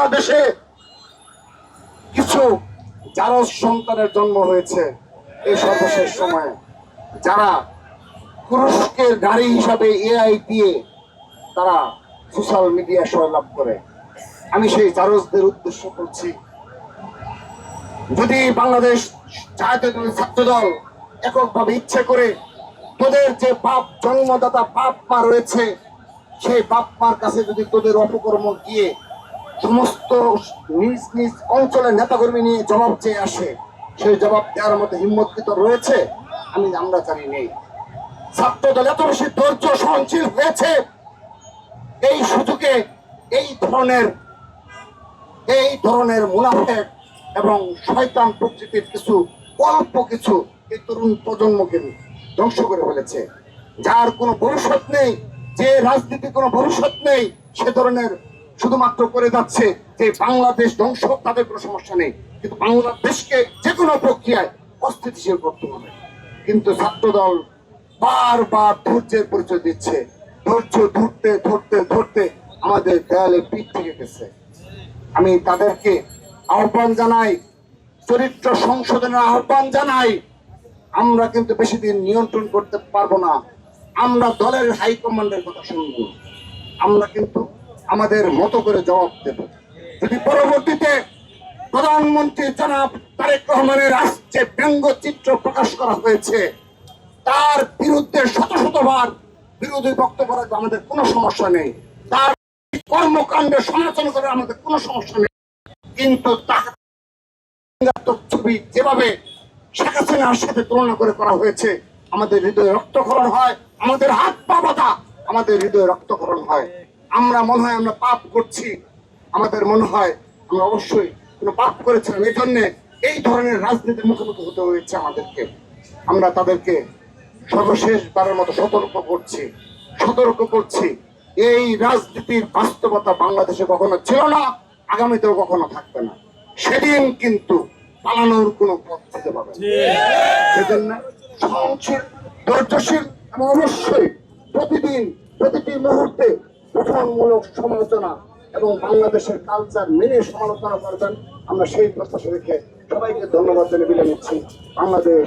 বাংলাদেশে কিছু জারজ সন্তানের জন্ম হয়েছে এই সর্বশেষ সময়ে, যারা পুরুষকে নারী হিসাবে এআই দিয়ে তারা সোশ্যাল মিডিয়া সয়লাভ করে। আমি সেই জারজদের উদ্দেশ্য করছি, যদি বাংলাদেশ জাতীয়তাবাদী ছাত্রদল এককভাবে ইচ্ছে করে তোদের যে বাপ জন্মদাতা বাপ মা রয়েছে, সেই বাপ মার কাছে যদি তোদের অপকর্ম গিয়ে সমস্ত নিজ নিজ অঞ্চলের নেতাকর্মী নিয়ে জবাব চেয়ে আসে, সেই জবাব দেওয়ার মতো হিম্মত রয়েছে আমরা জানি নেই। ছাত্রদল এত বেশি ধৈর্য সহনশীল হয়েছে এই সুযোগে এই ধরনের মুনাফেক এবং শয়তান প্রকৃতির কিছু এই তরুণ প্রজন্মকে ধ্বংস করে ফেলেছে, যার কোনো ভবিষ্যৎ নেই, যে রাজনীতি কোনো ভবিষ্যৎ নেই, সে ধরনের শুধুমাত্র করে যাচ্ছে যে বাংলাদেশ ধ্বংস, তাদের কোনো সমস্যা নেই, কিন্তু বাংলাদেশকে যে কোনো প্রক্রিয়ায় অস্থিতিশীল করতে হবে। কিন্তু ছাত্রদল বারবার ধৈর্যের পরিচয় দিচ্ছে, ধৈর্য ধরতে ধরতে ধরতে আমাদের দেয়ালে পিঠ থেকে গেছে। আমি তাদেরকে আহ্বান জানাই, চরিত্র সংশোধনের আহ্বান জানাই। আমরা কিন্তু বেশি দিন নিয়ন্ত্রণ করতে পারবো না, আমরা দলের হাইকমান্ডের কথা শুনবো, আমরা কিন্তু আমাদের মতো করে জবাব দেব। যদি পরবর্তীতে প্রধানমন্ত্রী জনাব তারেক রহমানের যে ব্যঙ্গচিত্র প্রকাশ করা হয়েছে তার বিরুদ্ধে শতবার বিরোধী বক্তব্য রাখবে, আমাদের কোনো সমস্যা নেই, তার কর্মকাণ্ডের সমালোচনা করে আমাদের কোনো সমস্যা নেই, কিন্তু তার ছবি যেভাবে শেখ হাসিনার সাথে তুলনা করে করা হয়েছে, আমাদের হৃদয়ে রক্তক্ষরণ হয়, আমাদের হাত পা বাঁধা, আমাদের হৃদয়ে রক্তক্ষরণ হয়। আমরা মনে হয় আমরা পাপ করছি, আমাদের মনে হয় আমরা অবশ্যই কোনো পাপ করেছিলাম, এই জন্য এই ধরনের রাজনীতির মুখোমুখি হতে হয়েছে আমাদেরকে। আমরা তাদেরকে সর্বশেষবারের মতো সতর্ক করছি, এই রাজনীতির বাস্তবতা বাংলাদেশে কখনো ছিল না, আগামীতেও কখনো থাকবে না। সেদিন কিন্তু পালানোর কোনো পথ খুঁজে পাবে না। সেজন্য সহনশীল, ধৈর্যশীল এবং অবশ্যই প্রতিটি মুহূর্তে গঠনমূলক সমালোচনা এবং বাংলাদেশের কালচার মেনে সমালোচনা করবেন, আমরা সেই প্রত্যাশা রেখে সবাইকে ধন্যবাদ জানিয়ে বিদায় নিচ্ছি। বাংলাদেশ